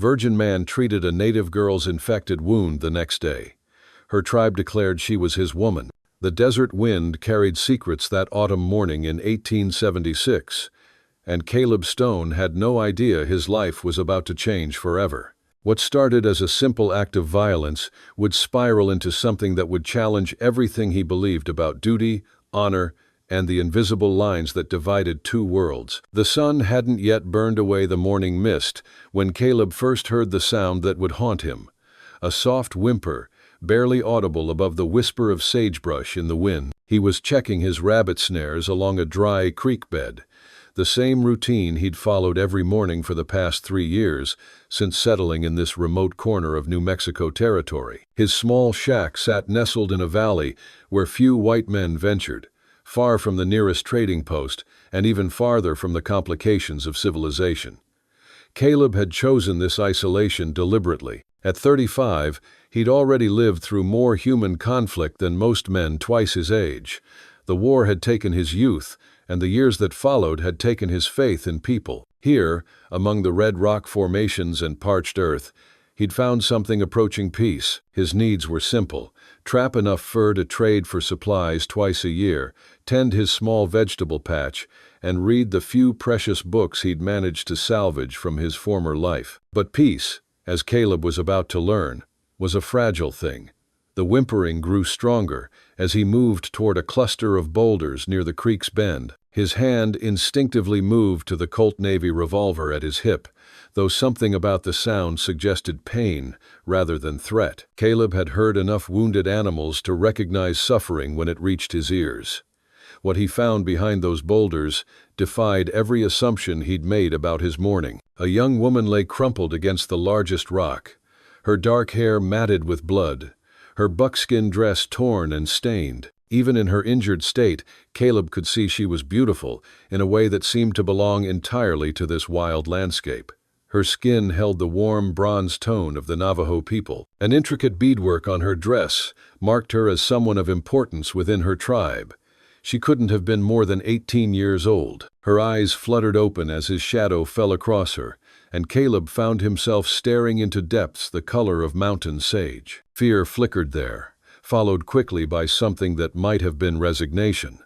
Virgin man treated a native girl's infected wound the next day. Her tribe declared she was his woman. The desert wind carried secrets that autumn morning in 1876, and Caleb Stone had no idea his life was about to change forever. What started as a simple act of violence would spiral into something that would challenge everything he believed about duty, honor, and the invisible lines that divided two worlds. The sun hadn't yet burned away the morning mist when Caleb first heard the sound that would haunt him. A soft whimper, barely audible above the whisper of sagebrush in the wind. He was checking his rabbit snares along a dry creek bed, the same routine he'd followed every morning for the past 3 years since settling in this remote corner of New Mexico territory. His small shack sat nestled in a valley where few white men ventured, far from the nearest trading post and even farther from the complications of civilization. Caleb had chosen this isolation deliberately. At 35, he'd already lived through more human conflict than most men twice his age. The war had taken his youth, and the years that followed had taken his faith in people. Here, among the red rock formations and parched earth, he'd found something approaching peace. His needs were simple: trap enough fur to trade for supplies twice a year, tend his small vegetable patch, and read the few precious books he'd managed to salvage from his former life. But peace, as Caleb was about to learn, was a fragile thing. The whimpering grew stronger as he moved toward a cluster of boulders near the creek's bend. His hand instinctively moved to the Colt Navy revolver at his hip, though something about the sound suggested pain rather than threat. Caleb had heard enough wounded animals to recognize suffering when it reached his ears. What he found behind those boulders defied every assumption he'd made about his morning. A young woman lay crumpled against the largest rock, her dark hair matted with blood, her buckskin dress torn and stained. Even in her injured state, Caleb could see she was beautiful in a way that seemed to belong entirely to this wild landscape. Her skin held the warm bronze tone of the Navajo people. An intricate beadwork on her dress marked her as someone of importance within her tribe. She couldn't have been more than 18 years old. Her eyes fluttered open as his shadow fell across her, and Caleb found himself staring into depths the color of mountain sage. Fear flickered there, followed quickly by something that might have been resignation.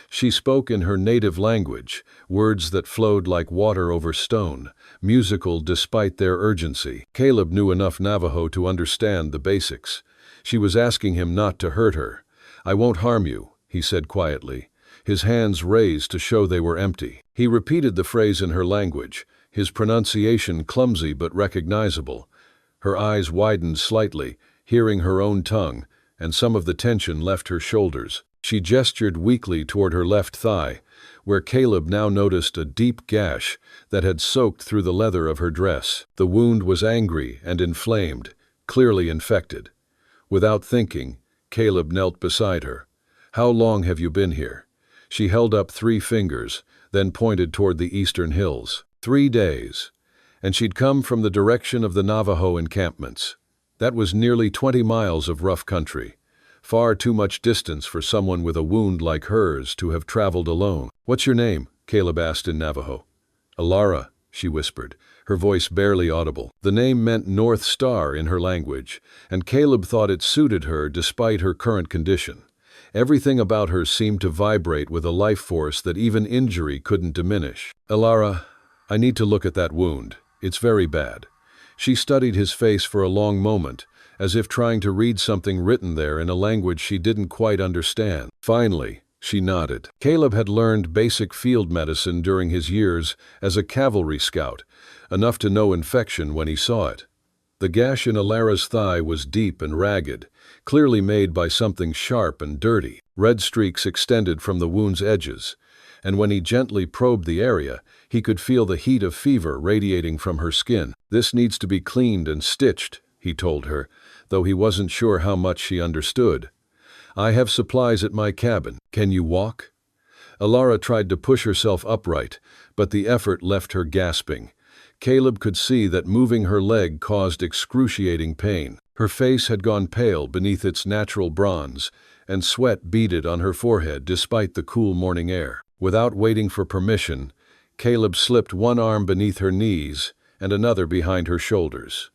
She spoke in her native language, words that flowed like water over stone, musical despite their urgency. Caleb knew enough Navajo to understand the basics. She was asking him not to hurt her. "I won't harm you," he said quietly, his hands raised to show they were empty. He repeated the phrase in her language, his pronunciation clumsy but recognizable. Her eyes widened slightly, hearing her own tongue, and some of the tension left her shoulders. She gestured weakly toward her left thigh, where Caleb now noticed a deep gash that had soaked through the leather of her dress. The wound was angry and inflamed, clearly infected. Without thinking, Caleb knelt beside her. "How long have you been here?" She held up 3 fingers, then pointed toward the eastern hills. 3 days. And she'd come from the direction of the Navajo encampments. That was nearly 20 miles of rough country. Far too much distance for someone with a wound like hers to have traveled alone. "What's your name?" Caleb asked in Navajo. "Alara," she whispered, her voice barely audible. The name meant North Star in her language, and Caleb thought it suited her despite her current condition. Everything about her seemed to vibrate with a life force that even injury couldn't diminish. "Alara, I need to look at that wound. It's very bad." She studied his face for a long moment, as if trying to read something written there in a language she didn't quite understand. Finally, she nodded. Caleb had learned basic field medicine during his years as a cavalry scout, enough to know infection when he saw it. The gash in Alara's thigh was deep and ragged, clearly made by something sharp and dirty. Red streaks extended from the wound's edges, and when he gently probed the area, he could feel the heat of fever radiating from her skin. "This needs to be cleaned and stitched," he told her, though he wasn't sure how much she understood. "I have supplies at my cabin. Can you walk?" Alara tried to push herself upright, but the effort left her gasping. Caleb could see that moving her leg caused excruciating pain. Her face had gone pale beneath its natural bronze, and sweat beaded on her forehead despite the cool morning air. Without waiting for permission, Caleb slipped one arm beneath her knees and another behind her shoulders.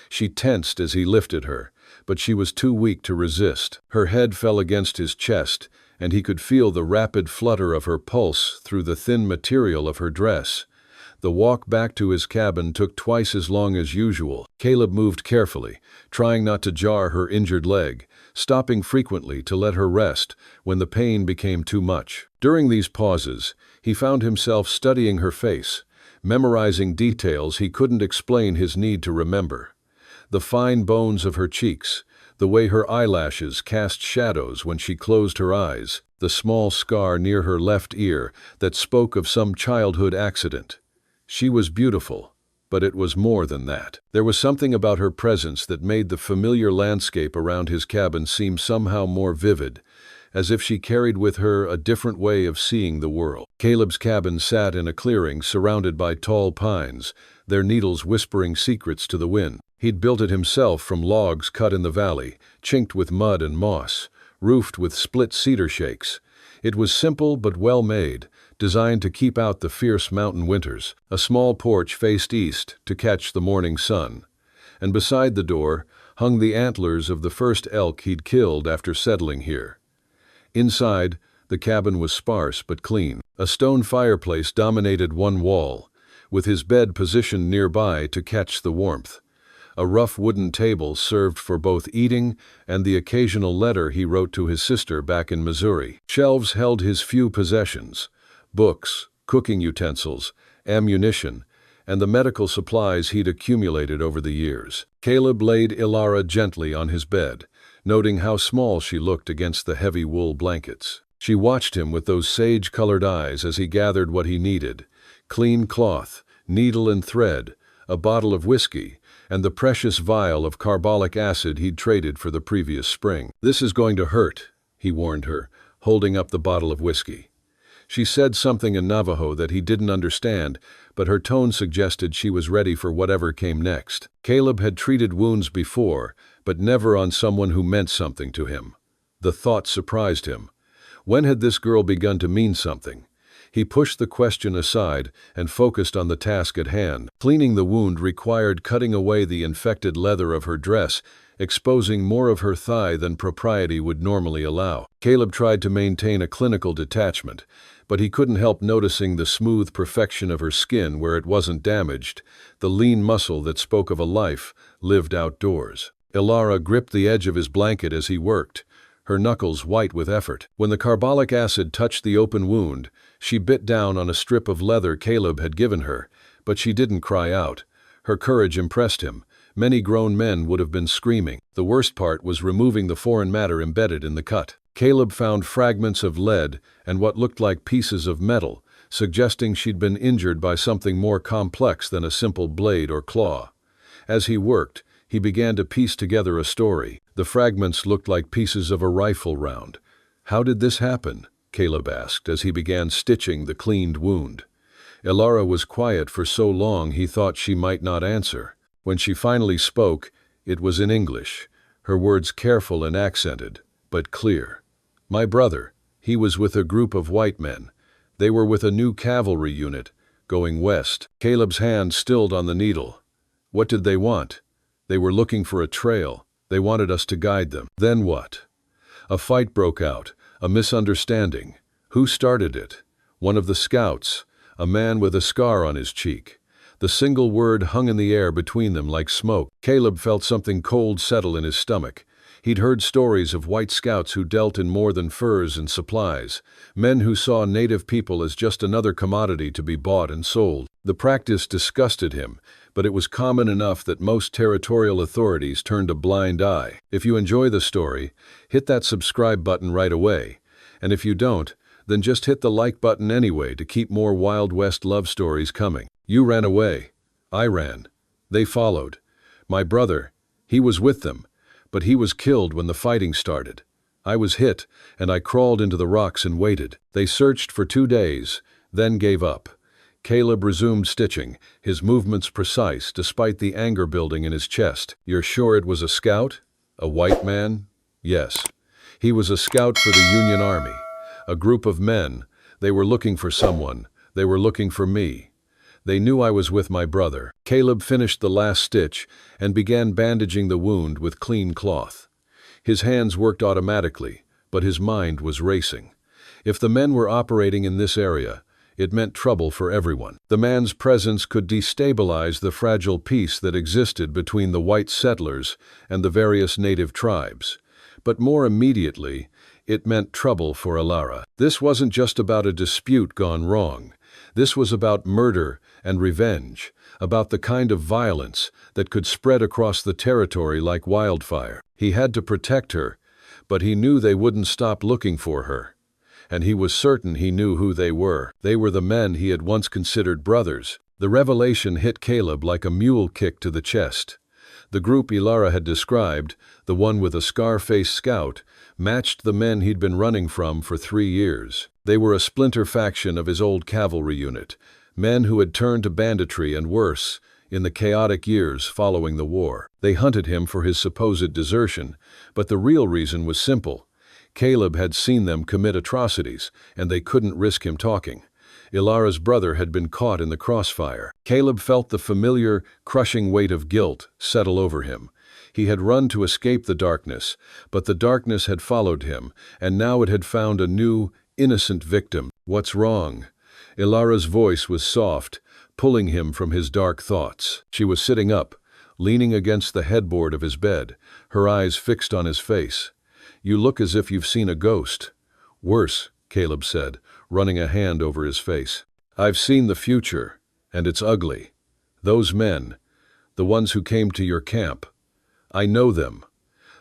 She tensed as he lifted her, but she was too weak to resist. Her head fell against his chest, and he could feel the rapid flutter of her pulse through the thin material of her dress. The walk back to his cabin took twice as long as usual. Caleb moved carefully, trying not to jar her injured leg, stopping frequently to let her rest when the pain became too much. During these pauses, he found himself studying her face, memorizing details he couldn't explain his need to remember. The fine bones of her cheeks, the way her eyelashes cast shadows when she closed her eyes, the small scar near her left ear that spoke of some childhood accident. She was beautiful, but it was more than that. There was something about her presence that made the familiar landscape around his cabin seem somehow more vivid, as if she carried with her a different way of seeing the world. Caleb's cabin sat in a clearing surrounded by tall pines, their needles whispering secrets to the wind. He'd built it himself from logs cut in the valley, chinked with mud and moss, roofed with split cedar shakes. It was simple but well made, designed to keep out the fierce mountain winters. A small porch faced east to catch the morning sun, and beside the door hung the antlers of the first elk he'd killed after settling here. Inside, the cabin was sparse but clean. A stone fireplace dominated one wall, with his bed positioned nearby to catch the warmth. A rough wooden table served for both eating and the occasional letter he wrote to his sister back in Missouri. Shelves held his few possessions: books, cooking utensils, ammunition, and the medical supplies he'd accumulated over the years. Caleb laid Ilara gently on his bed, noting how small she looked against the heavy wool blankets. She watched him with those sage-colored eyes as he gathered what he needed: clean cloth, needle and thread, a bottle of whiskey, and the precious vial of carbolic acid he'd traded for the previous spring. "This is going to hurt," he warned her, holding up the bottle of whiskey. She said something in Navajo that he didn't understand, but her tone suggested she was ready for whatever came next. Caleb had treated wounds before, but never on someone who meant something to him. The thought surprised him. When had this girl begun to mean something? He pushed the question aside and focused on the task at hand. Cleaning the wound required cutting away the infected leather of her dress, exposing more of her thigh than propriety would normally allow. Caleb tried to maintain a clinical detachment, but he couldn't help noticing the smooth perfection of her skin where it wasn't damaged, the lean muscle that spoke of a life lived outdoors. Ilara gripped the edge of his blanket as he worked, her knuckles white with effort. When the carbolic acid touched the open wound, she bit down on a strip of leather Caleb had given her, but she didn't cry out. Her courage impressed him. Many grown men would have been screaming. The worst part was removing the foreign matter embedded in the cut. Caleb found fragments of lead and what looked like pieces of metal, suggesting she'd been injured by something more complex than a simple blade or claw. As he worked, he began to piece together a story. The fragments looked like pieces of a rifle round. "How did this happen?" Caleb asked as he began stitching the cleaned wound. Ilara was quiet for so long he thought she might not answer. When she finally spoke, it was in English, her words careful and accented, but clear. "My brother, he was with a group of white men. They were with a new cavalry unit, going west." Caleb's hand stilled on the needle. "What did they want?" "They were looking for a trail. They wanted us to guide them." "Then what?" "A fight broke out, a misunderstanding. Who started it?" "One of the scouts, a man with a scar on his cheek." The single word hung in the air between them like smoke. Caleb felt something cold settle in his stomach. He'd heard stories of white scouts who dealt in more than furs and supplies, men who saw native people as just another commodity to be bought and sold. The practice disgusted him, but it was common enough that most territorial authorities turned a blind eye. If you enjoy the story, hit that subscribe button right away. And if you don't, then just hit the like button anyway to keep more Wild West love stories coming. You ran away. I ran. They followed. My brother, he was with them, but he was killed when the fighting started. I was hit, and I crawled into the rocks and waited. They searched for 2 days, then gave up. Caleb resumed stitching, his movements precise despite the anger building in his chest. "You're sure it was a scout? A white man?" "Yes. He was a scout for the Union Army. A group of men. They were looking for someone. They were looking for me. They knew I was with my brother. Caleb finished the last stitch and began bandaging the wound with clean cloth. His hands worked automatically, but his mind was racing. If the men were operating in this area, it meant trouble for everyone. The man's presence could destabilize the fragile peace that existed between the white settlers and the various native tribes. But more immediately, it meant trouble for Ilara. This wasn't just about a dispute gone wrong. This was about murder and revenge, about the kind of violence that could spread across the territory like wildfire. He had to protect her, but he knew they wouldn't stop looking for her. And he was certain he knew who they were. They were the men he had once considered brothers. The revelation hit Caleb like a mule kick to the chest. The group Ilara had described, the one with a scar-faced scout, matched the men he'd been running from for 3 years. They were a splinter faction of his old cavalry unit, men who had turned to banditry and worse in the chaotic years following the war. They hunted him for his supposed desertion, but the real reason was simple. Caleb had seen them commit atrocities, and they couldn't risk him talking. Ilara's brother had been caught in the crossfire. Caleb felt the familiar, crushing weight of guilt settle over him. He had run to escape the darkness, but the darkness had followed him, and now it had found a new, innocent victim. "What's wrong?" Ilara's voice was soft, pulling him from his dark thoughts. She was sitting up, leaning against the headboard of his bed, her eyes fixed on his face. "You look as if you've seen a ghost." "Worse," Caleb said, running a hand over his face. "I've seen the future, and it's ugly. Those men, the ones who came to your camp, I know them."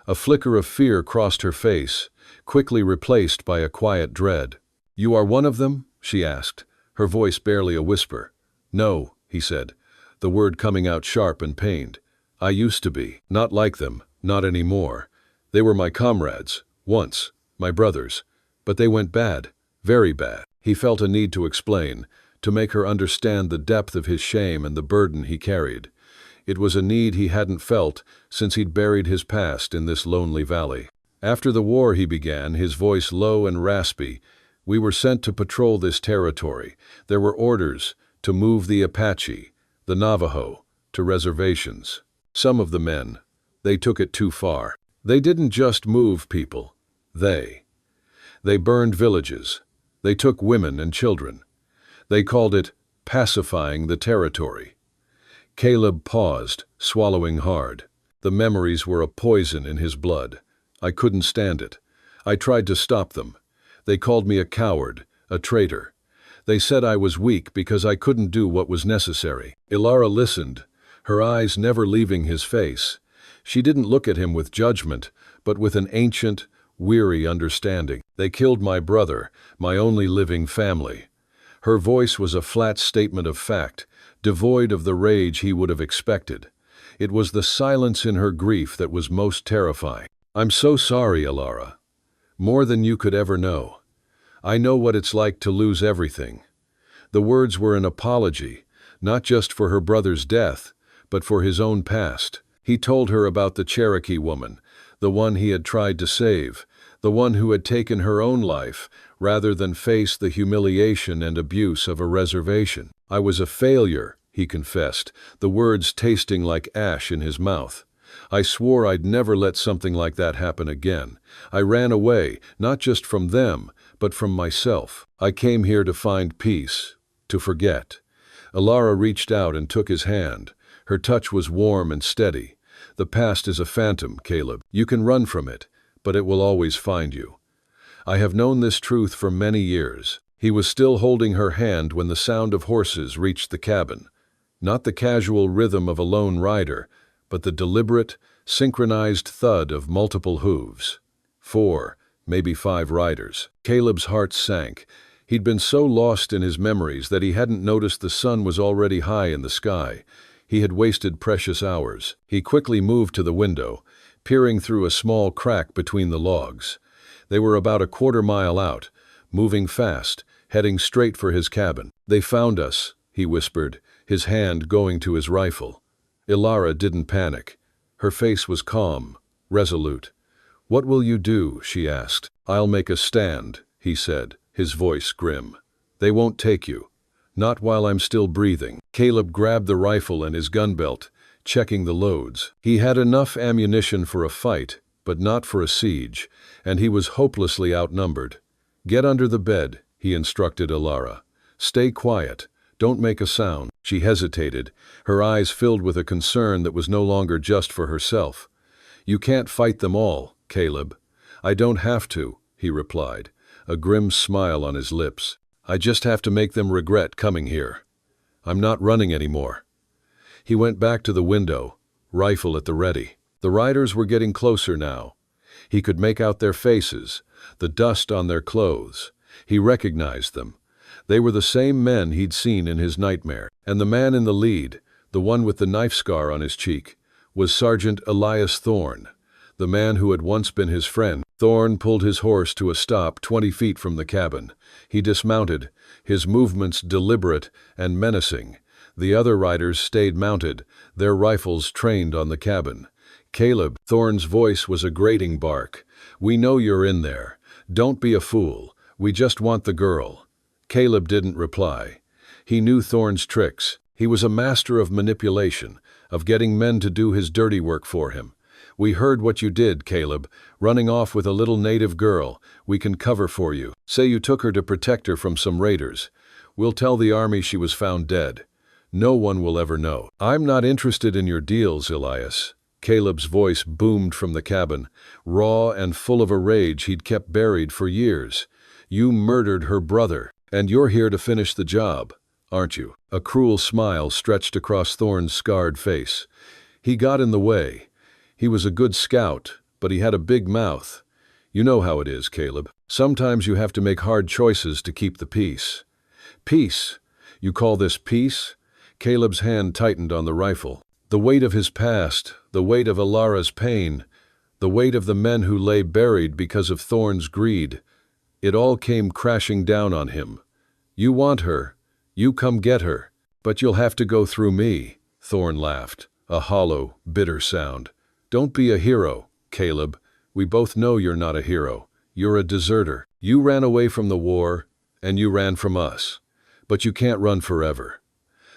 A flicker of fear crossed her face, quickly replaced by a quiet dread. "You are one of them?" she asked, her voice barely a whisper. "No," he said, the word coming out sharp and pained. "I used to be. Not like them, not anymore. They were my comrades, once, my brothers. But they went bad, very bad." He felt a need to explain, to make her understand the depth of his shame and the burden he carried. It was a need he hadn't felt since he'd buried his past in this lonely valley. "After the war," he began, his voice low and raspy, "we were sent to patrol this territory. There were orders to move the Apache, the Navajo, to reservations. Some of the men, they took it too far. They didn't just move people. They burned villages. They took women and children. They called it pacifying the territory." Caleb paused, swallowing hard. The memories were a poison in his blood. "I couldn't stand it. I tried to stop them. They called me a coward, a traitor. They said I was weak because I couldn't do what was necessary." Ilara listened, her eyes never leaving his face. She didn't look at him with judgment, but with an ancient, weary understanding. "They killed my brother, my only living family." Her voice was a flat statement of fact, devoid of the rage he would have expected. It was the silence in her grief that was most terrifying. "I'm so sorry, Ilara. More than you could ever know. I know what it's like to lose everything." The words were an apology, not just for her brother's death, but for his own past. He told her about the Cherokee woman, the one he had tried to save, the one who had taken her own life rather than face the humiliation and abuse of a reservation. "I was a failure," he confessed, the words tasting like ash in his mouth. "I swore I'd never let something like that happen again. I ran away, not just from them, but from myself. I came here to find peace, to forget." Ilara reached out and took his hand. Her touch was warm and steady. "The past is a phantom, Caleb. You can run from it, but it will always find you. I have known this truth for many years." He was still holding her hand when the sound of horses reached the cabin. Not the casual rhythm of a lone rider, but the deliberate, synchronized thud of multiple hooves. 4, maybe 5 riders. Caleb's heart sank. He'd been so lost in his memories that he hadn't noticed the sun was already high in the sky. He had wasted precious hours. He quickly moved to the window, peering through a small crack between the logs. They were about a quarter-mile out, moving fast, heading straight for his cabin. "They found us," he whispered, his hand going to his rifle. Ilara didn't panic. Her face was calm, resolute. "What will you do?" she asked. "I'll make a stand," he said, his voice grim. "They won't take you. Not while I'm still breathing. Caleb grabbed the rifle and his gun belt, checking the loads. He had enough ammunition for a fight, but not for a siege, and he was hopelessly outnumbered. Get under the bed, he instructed Ilara. Stay quiet. Don't make a sound. She hesitated, her eyes filled with a concern that was no longer just for herself. You can't fight them all, Caleb. I don't have to, he replied, a grim smile on his lips. I just have to make them regret coming here. I'm not running anymore. He went back to the window, rifle at the ready. The riders were getting closer now. He could make out their faces, the dust on their clothes. He recognized them. They were the same men he'd seen in his nightmare. And the man in the lead, the one with the knife scar on his cheek, was Sergeant Elias Thorne, the man who had once been his friend. Thorne pulled his horse to a stop 20 feet from the cabin. He dismounted, his movements deliberate and menacing. The other riders stayed mounted, their rifles trained on the cabin. Caleb, Thorne's voice was a grating bark. We know you're in there. Don't be a fool. We just want the girl. Caleb didn't reply. He knew Thorne's tricks. He was a master of manipulation, of getting men to do his dirty work for him. We heard what you did, Caleb, running off with a little native girl. We can cover for you. Say you took her to protect her from some raiders. We'll tell the army she was found dead. No one will ever know. I'm not interested in your deals, Elias. Caleb's voice boomed from the cabin, raw and full of a rage he'd kept buried for years. You murdered her brother, and you're here to finish the job, aren't you? A cruel smile stretched across Thorne's scarred face. He got in the way. He was a good scout, but he had a big mouth. You know how it is, Caleb. Sometimes you have to make hard choices to keep the peace. Peace? You call this peace? Caleb's hand tightened on the rifle. The weight of his past, the weight of Ilara's pain, the weight of the men who lay buried because of Thorne's greed, it all came crashing down on him. You want her. You come get her. But you'll have to go through me, Thorne laughed, a hollow, bitter sound. Don't be a hero, Caleb. We both know you're not a hero. You're a deserter. You ran away from the war, and you ran from us. But you can't run forever.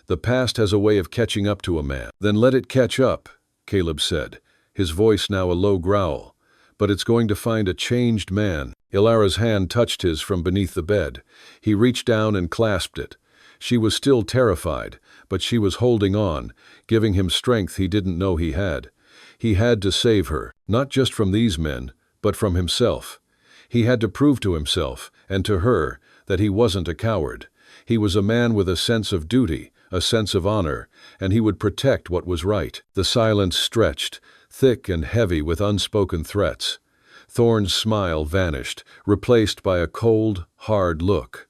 The past has a way of catching up to a man. Then let it catch up, Caleb said, his voice now a low growl. But it's going to find a changed man. Ilara's hand touched his from beneath the bed. He reached down and clasped it. She was still terrified, but she was holding on, giving him strength he didn't know he had. He had to save her, not just from these men, but from himself. He had to prove to himself, and to her, that he wasn't a coward. He was a man with a sense of duty, a sense of honor, and he would protect what was right. The silence stretched, thick and heavy with unspoken threats. Thorne's smile vanished, replaced by a cold, hard look.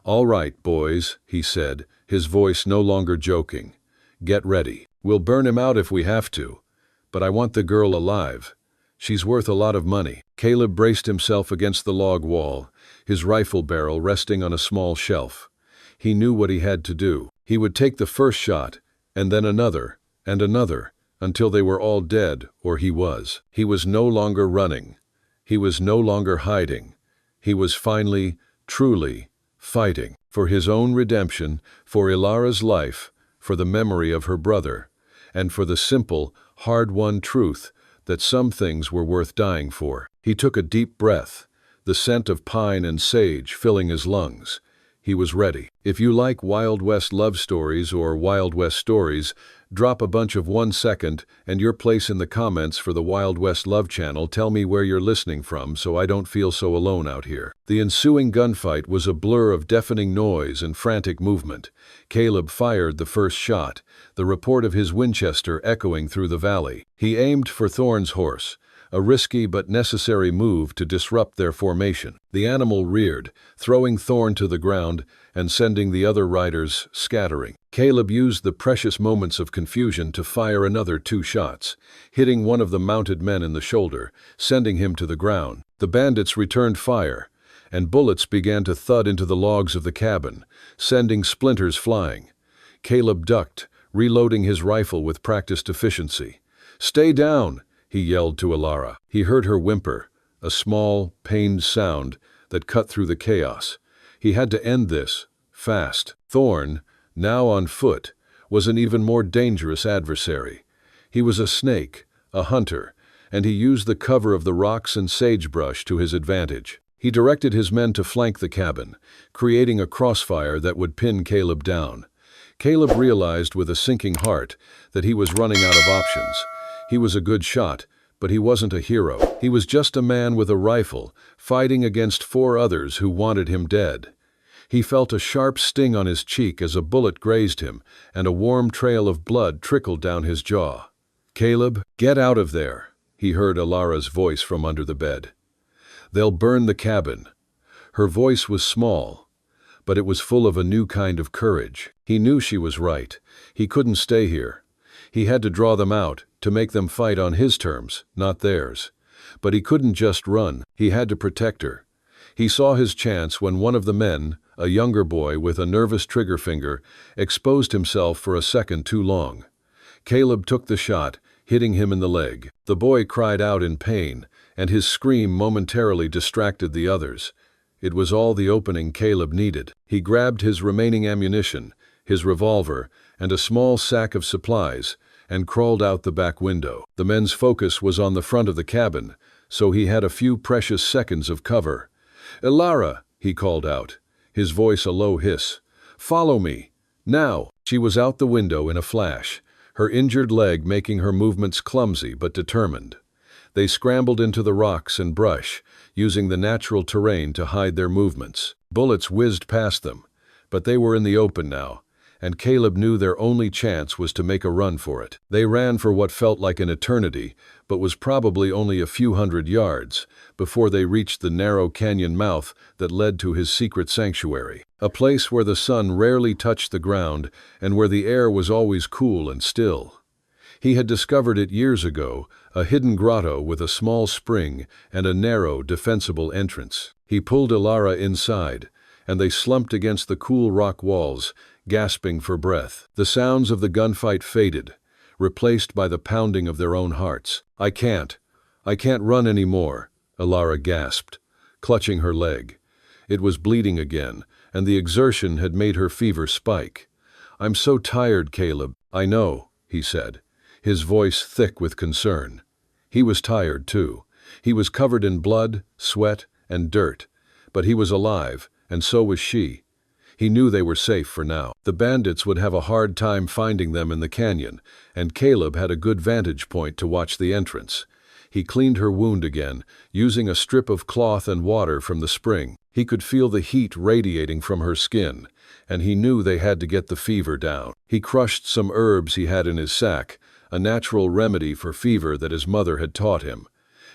All right, boys, he said, his voice no longer joking. Get ready. We'll burn him out if we have to. But I want the girl alive. She's worth a lot of money. Caleb braced himself against the log wall, his rifle barrel resting on a small shelf. He knew what he had to do. He would take the first shot, and then another, and another, until they were all dead, or he was. He was no longer running. He was no longer hiding. He was finally, truly, fighting. For his own redemption, for Ilara's life, for the memory of her brother, and for the simple, hard-won truth that some things were worth dying for. He took a deep breath, the scent of pine and sage filling his lungs. He was ready. If you like Wild West love stories or Wild West stories, drop a bunch of 1 second and your place in the comments for the Wild West Love channel. Tell me where you're listening from so I don't feel so alone out here. The ensuing gunfight was a blur of deafening noise and frantic movement. Caleb fired the first shot, the report of his Winchester echoing through the valley. He aimed for Thorne's horse, a risky but necessary move to disrupt their formation. The animal reared, throwing Thorne to the ground and sending the other riders scattering. Caleb used the precious moments of confusion to fire another 2 shots, hitting one of the mounted men in the shoulder, sending him to the ground. The bandits returned fire, and bullets began to thud into the logs of the cabin, sending splinters flying. Caleb ducked, reloading his rifle with practiced efficiency. "Stay down!" he yelled to Ilara. He heard her whimper, a small, pained sound that cut through the chaos. He had to end this, fast. Thorn, now on foot, was an even more dangerous adversary. He was a snake, a hunter, and he used the cover of the rocks and sagebrush to his advantage. He directed his men to flank the cabin, creating a crossfire that would pin Caleb down. Caleb realized with a sinking heart that he was running out of options. He was a good shot, but he wasn't a hero. He was just a man with a rifle, fighting against 4 others who wanted him dead. He felt a sharp sting on his cheek as a bullet grazed him, and a warm trail of blood trickled down his jaw. "Caleb, get out of there," he heard Ilara's voice from under the bed. "They'll burn the cabin." Her voice was small, but it was full of a new kind of courage. He knew she was right. He couldn't stay here. He had to draw them out, to make them fight on his terms, not theirs. But he couldn't just run. He had to protect her. He saw his chance when one of the men, a younger boy with a nervous trigger finger, exposed himself for a second too long. Caleb took the shot, hitting him in the leg. The boy cried out in pain, and his scream momentarily distracted the others. It was all the opening Caleb needed. He grabbed his remaining ammunition, his revolver, and a small sack of supplies, and crawled out the back window. The men's focus was on the front of the cabin, so he had a few precious seconds of cover. "Ilara," he called out, his voice a low hiss. "Follow me. Now." She was out the window in a flash, her injured leg making her movements clumsy but determined. They scrambled into the rocks and brush, using the natural terrain to hide their movements. Bullets whizzed past them, but they were in the open now, and Caleb knew their only chance was to make a run for it. They ran for what felt like an eternity, but was probably only a few hundred yards, before they reached the narrow canyon mouth that led to his secret sanctuary, a place where the sun rarely touched the ground and where the air was always cool and still. He had discovered it years ago, a hidden grotto with a small spring and a narrow, defensible entrance. He pulled Ilara inside, and they slumped against the cool rock walls, gasping for breath. The sounds of the gunfight faded, replaced by the pounding of their own hearts. I can't run anymore," Ilara gasped, clutching her leg. It was bleeding again, and the exertion had made her fever spike. "I'm so tired, Caleb." "I know," he said, his voice thick with concern. He was tired, too. He was covered in blood, sweat, and dirt, but he was alive, and so was she. He knew they were safe for now. The bandits would have a hard time finding them in the canyon, and Caleb had a good vantage point to watch the entrance. He cleaned her wound again, using a strip of cloth and water from the spring. He could feel the heat radiating from her skin, and he knew they had to get the fever down. He crushed some herbs he had in his sack, a natural remedy for fever that his mother had taught him,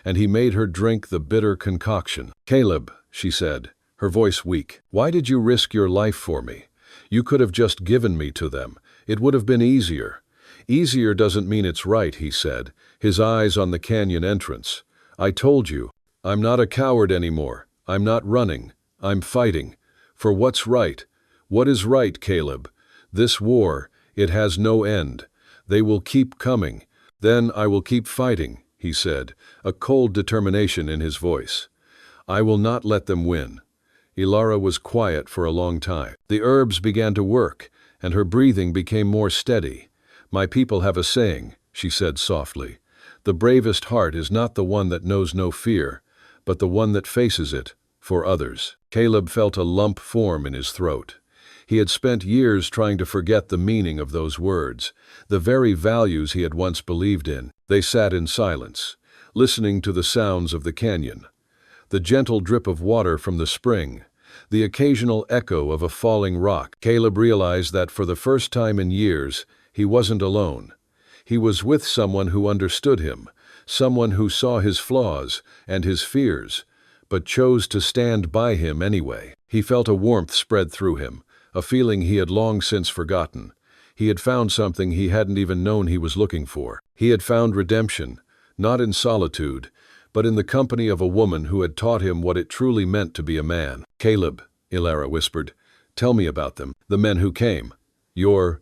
and he made her drink the bitter concoction. "Caleb," she said, her voice weak, "why did you risk your life for me? You could have just given me to them. It would have been easier." "Easier doesn't mean it's right," he said, his eyes on the canyon entrance. "I told you, I'm not a coward anymore. I'm not running. I'm fighting. For what's right. What is right, Caleb? This war, it has no end. They will keep coming. Then I will keep fighting," he said, a cold determination in his voice. "I will not let them win." Ilara was quiet for a long time. The herbs began to work, and her breathing became more steady. "My people have a saying," she said softly. "The bravest heart is not the one that knows no fear, but the one that faces it, for others." Caleb felt a lump form in his throat. He had spent years trying to forget the meaning of those words, the very values he had once believed in. They sat in silence, listening to the sounds of the canyon. The gentle drip of water from the spring, the occasional echo of a falling rock. Caleb realized that for the first time in years, he wasn't alone. He was with someone who understood him, someone who saw his flaws and his fears, but chose to stand by him anyway. He felt a warmth spread through him, a feeling he had long since forgotten. He had found something he hadn't even known he was looking for. He had found redemption, not in solitude, but in the company of a woman who had taught him what it truly meant to be a man. "Caleb," Ilara whispered, "tell me about them, the men who came. Your,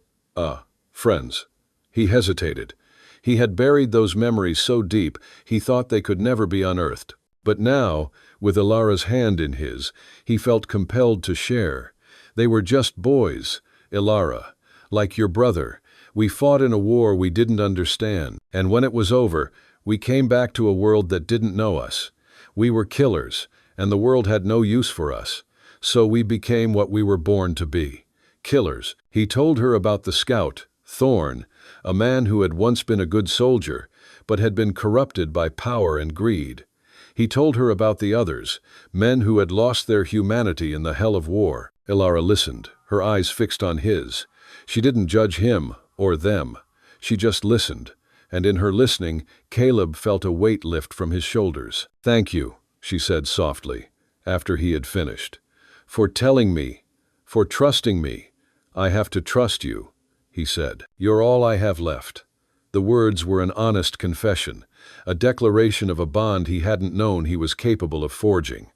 friends." He hesitated. He had buried those memories so deep he thought they could never be unearthed. But now, with Ilara's hand in his, he felt compelled to share. They were just boys, Ilara. Like your brother. We fought in a war we didn't understand, and when it was over, we came back to a world that didn't know us. We were killers, and the world had no use for us. So we became what we were born to be. Killers. He told her about the scout, Thorn, a man who had once been a good soldier, but had been corrupted by power and greed. He told her about the others, men who had lost their humanity in the hell of war. Ilara listened, her eyes fixed on his. She didn't judge him or them. She just listened, and in her listening, Caleb felt a weight lift from his shoulders. "Thank you," she said softly, after he had finished. "For telling me, for trusting me. I have to trust you," he said. "You're all I have left." The words were an honest confession, a declaration of a bond he hadn't known he was capable of forging.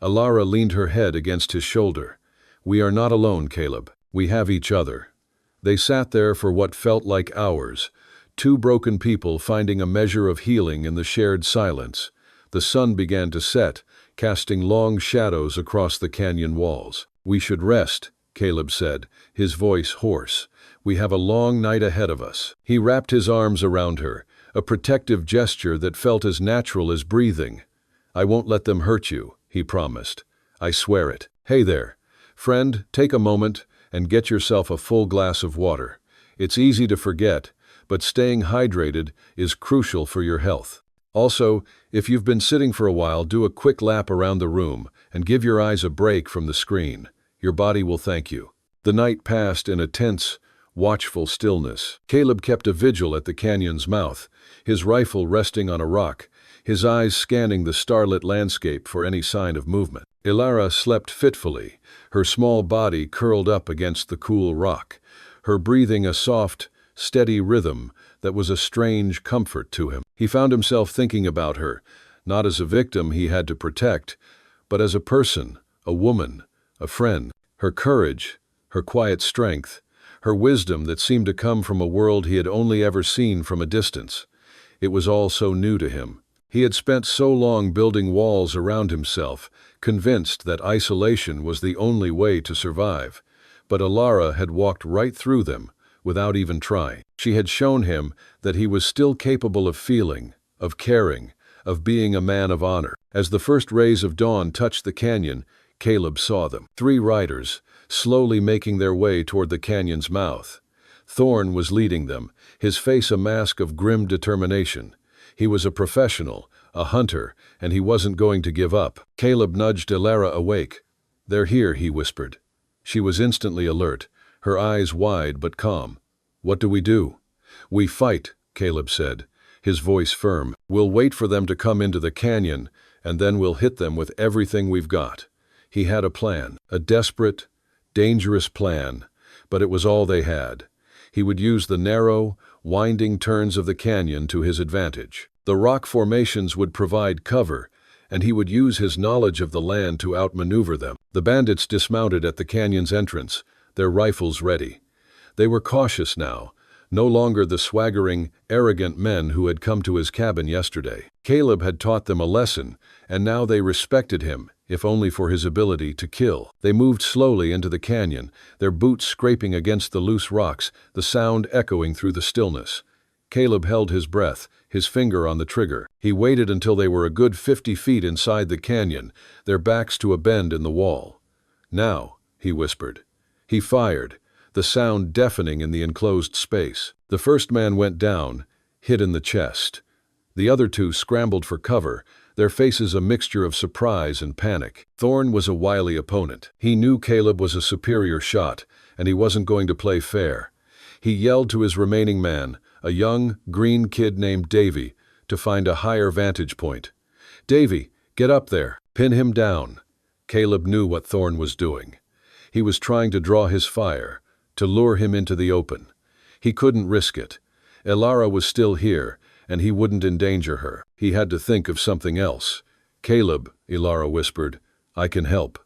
Ilara leaned her head against his shoulder. "We are not alone, Caleb. We have each other." They sat there for what felt like hours, two broken people finding a measure of healing in the shared silence. The sun began to set, casting long shadows across the canyon walls. "We should rest," Caleb said, his voice hoarse. "We have a long night ahead of us." He wrapped his arms around her, a protective gesture that felt as natural as breathing. "I won't let them hurt you," he promised. "I swear it. Hey there. Friend, take a moment and get yourself a full glass of water. It's easy to forget, but staying hydrated is crucial for your health. Also, if you've been sitting for a while, do a quick lap around the room and give your eyes a break from the screen. Your body will thank you." The night passed in a tense, watchful stillness. Caleb kept a vigil at the canyon's mouth, his rifle resting on a rock, his eyes scanning the starlit landscape for any sign of movement. Ilara slept fitfully, her small body curled up against the cool rock, her breathing a soft, steady rhythm that was a strange comfort to him. He found himself thinking about her, not as a victim he had to protect, but as a person, a woman, a friend. Her courage, her quiet strength, her wisdom that seemed to come from a world he had only ever seen from a distance. It was all so new to him. He had spent so long building walls around himself, convinced that isolation was the only way to survive. But Ilara had walked right through them, without even trying. She had shown him that he was still capable of feeling, of caring, of being a man of honor. As the first rays of dawn touched the canyon, Caleb saw them. 3 riders, slowly making their way toward the canyon's mouth. Thorn was leading them, his face a mask of grim determination. He was a professional, a hunter, and he wasn't going to give up. Caleb nudged Ilara awake. "They're here," he whispered. She was instantly alert, her eyes wide but calm. "What do we do?" "We fight," Caleb said, his voice firm. "We'll wait for them to come into the canyon, and then we'll hit them with everything we've got." He had a plan, a desperate, dangerous plan, but it was all they had. He would use the narrow, winding turns of the canyon to his advantage. The rock formations would provide cover, and he would use his knowledge of the land to outmaneuver them. The bandits dismounted at the canyon's entrance, their rifles ready. They were cautious now, no longer the swaggering, arrogant men who had come to his cabin yesterday. Caleb had taught them a lesson, and now they respected him, if only for his ability to kill. They moved slowly into the canyon, their boots scraping against the loose rocks, the sound echoing through the stillness. Caleb held his breath, his finger on the trigger. He waited until they were a good 50 feet inside the canyon, their backs to a bend in the wall. "Now," he whispered. He fired, the sound deafening in the enclosed space. The first man went down, hit in the chest. The other 2 scrambled for cover, their faces a mixture of surprise and panic. Thorn was a wily opponent. He knew Caleb was a superior shot, and he wasn't going to play fair. He yelled to his remaining man, a young, green kid named Davy, to find a higher vantage point. "Davy, get up there. Pin him down." Caleb knew what Thorn was doing. He was trying to draw his fire, to lure him into the open. He couldn't risk it. Ilara was still here, and he wouldn't endanger her. He had to think of something else. "Caleb," Ilara whispered, "I can help."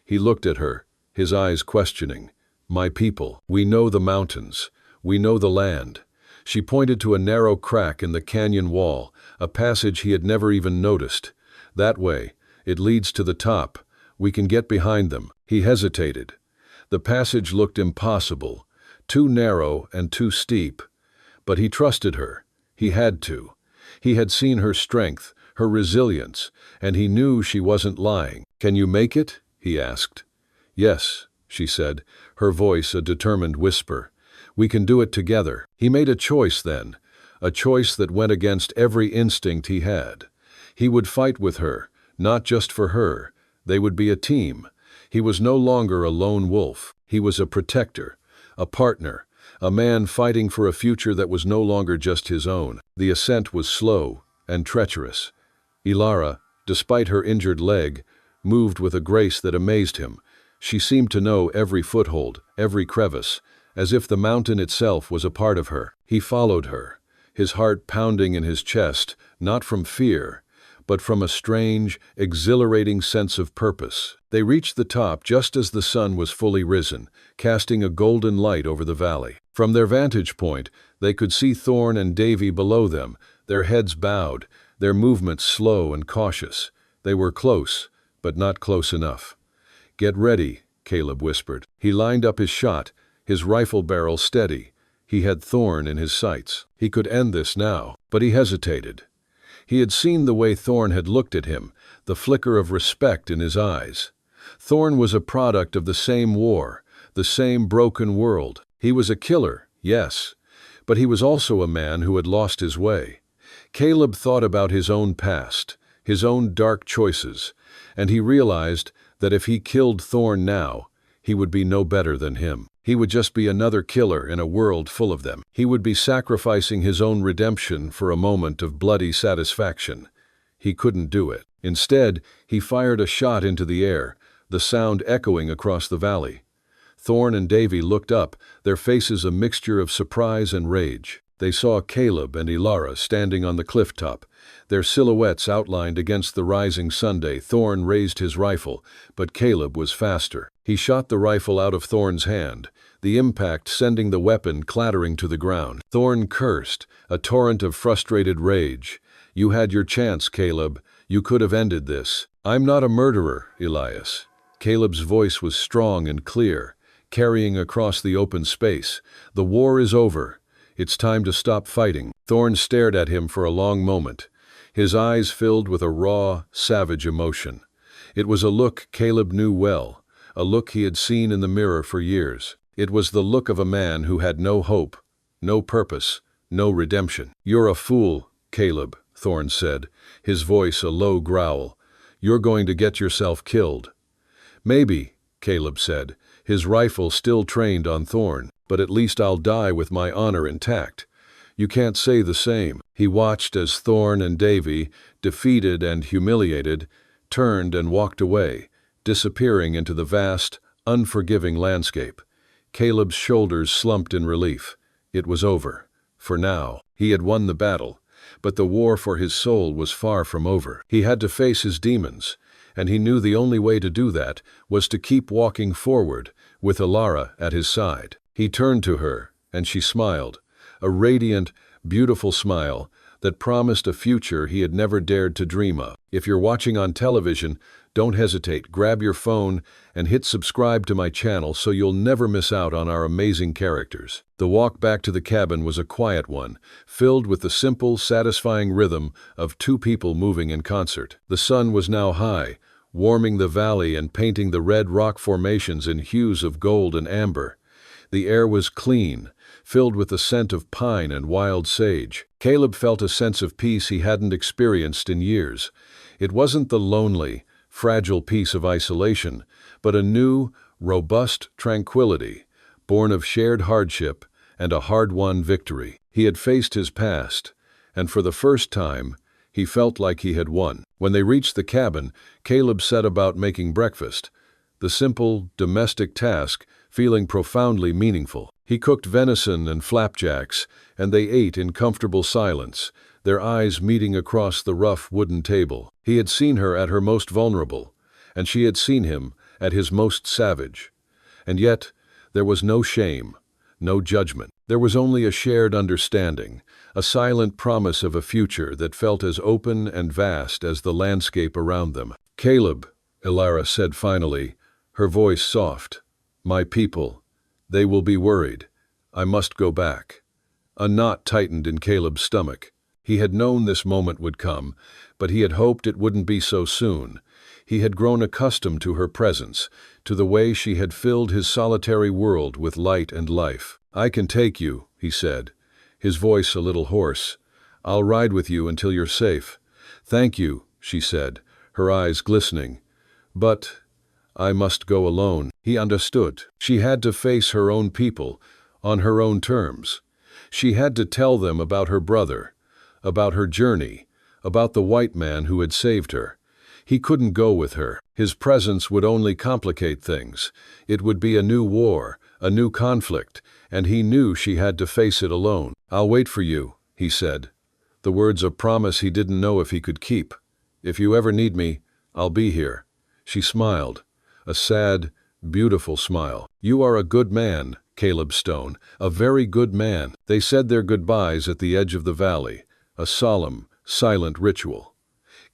He looked at her, his eyes questioning. "My people, we know the mountains. We know the land." She pointed to a narrow crack in the canyon wall, a passage he had never even noticed. "That way. It leads to the top. We can get behind them." He hesitated. The passage looked impossible, too narrow and too steep. But he trusted her. He had to. He had seen her strength, her resilience, and he knew she wasn't lying. "Can you make it?" he asked. "Yes," she said, her voice a determined whisper. "We can do it together." He made a choice then, a choice that went against every instinct he had. He would fight with her, not just for her. They would be a team. He was no longer a lone wolf. He was a protector, a partner, a man fighting for a future that was no longer just his own. The ascent was slow and treacherous. Ilara, despite her injured leg, moved with a grace that amazed him. She seemed to know every foothold, every crevice, as if the mountain itself was a part of her. He followed her, his heart pounding in his chest, not from fear, but from a strange, exhilarating sense of purpose. They reached the top just as the sun was fully risen, casting a golden light over the valley. From their vantage point, they could see Thorn and Davy below them, their heads bowed, their movements slow and cautious. They were close, but not close enough. "Get ready," Caleb whispered. He lined up his shot, his rifle barrel steady. He had Thorn in his sights. He could end this now, but he hesitated. He had seen the way Thorn had looked at him, the flicker of respect in his eyes. Thorn was a product of the same war, the same broken world. He was a killer, yes, but he was also a man who had lost his way. Caleb thought about his own past, his own dark choices, and he realized that if he killed Thorn now, he would be no better than him. He would just be another killer in a world full of them. He would be sacrificing his own redemption for a moment of bloody satisfaction. He couldn't do it. Instead, he fired a shot into the air, the sound echoing across the valley. Thorn and Davy looked up, their faces a mixture of surprise and rage. They saw Caleb and Ilara standing on the cliff top, their silhouettes outlined against the rising Sunday. Thorn raised his rifle, but Caleb was faster. He shot the rifle out of Thorn's hand, the impact sending the weapon clattering to the ground. Thorn cursed, a torrent of frustrated rage. "You had your chance, Caleb. You could have ended this." "I'm not a murderer, Elias." Caleb's voice was strong and clear, carrying across the open space. "The war is over. It's time to stop fighting." Thorn stared at him for a long moment, his eyes filled with a raw, savage emotion. It was a look Caleb knew well, a look he had seen in the mirror for years. It was the look of a man who had no hope, no purpose, no redemption. "You're a fool, Caleb," Thorn said, his voice a low growl. "You're going to get yourself killed." "Maybe," Caleb said, his rifle still trained on Thorn, "but at least I'll die with my honor intact." "You can't say the same." He watched as Thorn and Davy, defeated and humiliated, turned and walked away, disappearing into the vast, unforgiving landscape. Caleb's shoulders slumped in relief. It was over. For now, he had won the battle, but the war for his soul was far from over. He had to face his demons, and he knew the only way to do that was to keep walking forward, with Ilara at his side. He turned to her, and she smiled, a radiant, beautiful smile that promised a future he had never dared to dream of. If you're watching on television, don't hesitate, grab your phone and hit subscribe to my channel so you'll never miss out on our amazing characters. The walk back to the cabin was a quiet one, filled with the simple, satisfying rhythm of two people moving in concert. The sun was now high, warming the valley and painting the red rock formations in hues of gold and amber. The air was clean, filled with the scent of pine and wild sage. Caleb felt a sense of peace he hadn't experienced in years. It wasn't the lonely, fragile peace of isolation, but a new, robust tranquility, born of shared hardship and a hard-won victory. He had faced his past, and for the first time, he felt like he had won. When they reached the cabin, Caleb set about making breakfast, the simple, domestic task feeling profoundly meaningful. He cooked venison and flapjacks, and they ate in comfortable silence, their eyes meeting across the rough wooden table. He had seen her at her most vulnerable, and she had seen him at his most savage. And yet, there was no shame, no judgment. There was only a shared understanding, a silent promise of a future that felt as open and vast as the landscape around them. "Caleb," Ilara said finally, her voice soft, My people. They will be worried. I must go back. A knot tightened in Caleb's stomach. He had known this moment would come, but he had hoped it wouldn't be so soon. He had grown accustomed to her presence, to the way she had filled his solitary world with light and life. I can take you, he said, his voice a little hoarse. I'll ride with you until you're safe. Thank you, she said, her eyes glistening. But I must go alone. He understood. She had to face her own people, on her own terms. She had to tell them about her brother, about her journey, about the white man who had saved her. He couldn't go with her. His presence would only complicate things. It would be a new war, a new conflict, and he knew she had to face it alone. I'll wait for you, he said. The words of promise he didn't know if he could keep. If you ever need me, I'll be here. She smiled, a sad, beautiful smile. You are a good man, Caleb Stone, a very good man. They said their goodbyes at the edge of the valley, a solemn, silent ritual.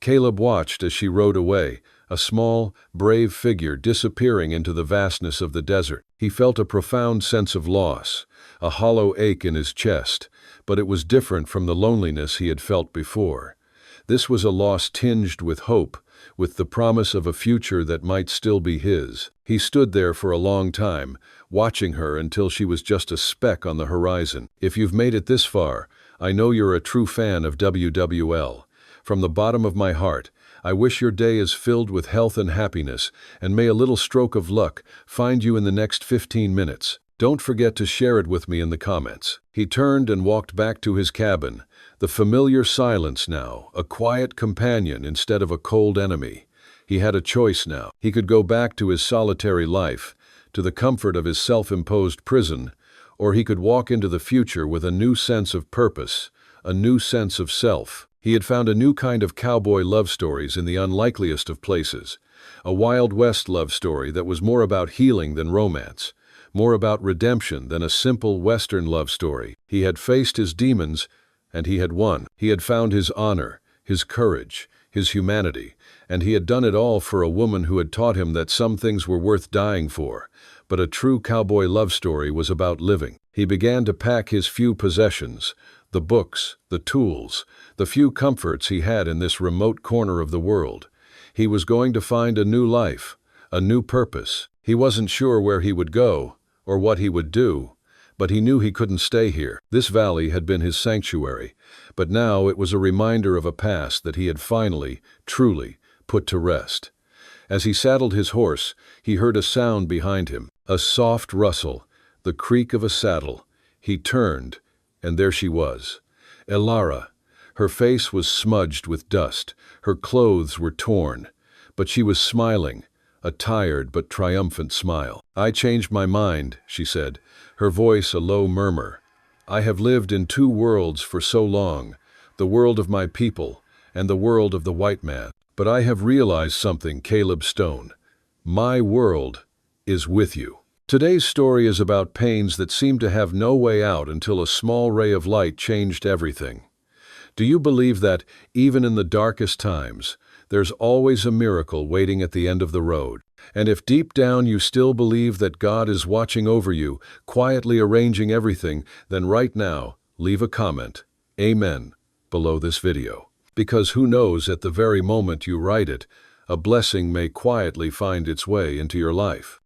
Caleb watched as she rode away, a small, brave figure disappearing into the vastness of the desert. He felt a profound sense of loss, a hollow ache in his chest, but it was different from the loneliness he had felt before. This was a loss tinged with hope, with the promise of a future that might still be his. He stood there for a long time, watching her until she was just a speck on the horizon. If you've made it this far, I know you're a true fan of WWL. From the bottom of my heart, I wish your day is filled with health and happiness, and may a little stroke of luck find you in the next 15 minutes. Don't forget to share it with me in the comments. He turned and walked back to his cabin, the familiar silence now, a quiet companion instead of a cold enemy. He had a choice now. He could go back to his solitary life, to the comfort of his self-imposed prison, or he could walk into the future with a new sense of purpose, a new sense of self. He had found a new kind of cowboy love stories in the unlikeliest of places, a Wild West love story that was more about healing than romance, more about redemption than a simple Western love story. He had faced his demons, and he had won. He had found his honor, his courage, his humanity, and he had done it all for a woman who had taught him that some things were worth dying for. But a true cowboy love story was about living. He began to pack his few possessions, the books, the tools, the few comforts he had in this remote corner of the world. He was going to find a new life, a new purpose. He wasn't sure where he would go, or what he would do, but he knew he couldn't stay here. This valley had been his sanctuary, but now it was a reminder of a past that he had finally, truly, put to rest. As he saddled his horse, he heard a sound behind him, a soft rustle, the creak of a saddle. He turned, and there she was, Elara. Her face was smudged with dust, her clothes were torn, but she was smiling, a tired but triumphant smile. I changed my mind, she said, her voice a low murmur. I have lived in two worlds for so long, the world of my people and the world of the white man. But I have realized something, Caleb Stone. My world is with you. Today's story is about pains that seemed to have no way out until a small ray of light changed everything. Do you believe that, even in the darkest times, there's always a miracle waiting at the end of the road? And if deep down you still believe that God is watching over you, quietly arranging everything, then right now, leave a comment, Amen, below this video. Because who knows, at the very moment you write it, a blessing may quietly find its way into your life.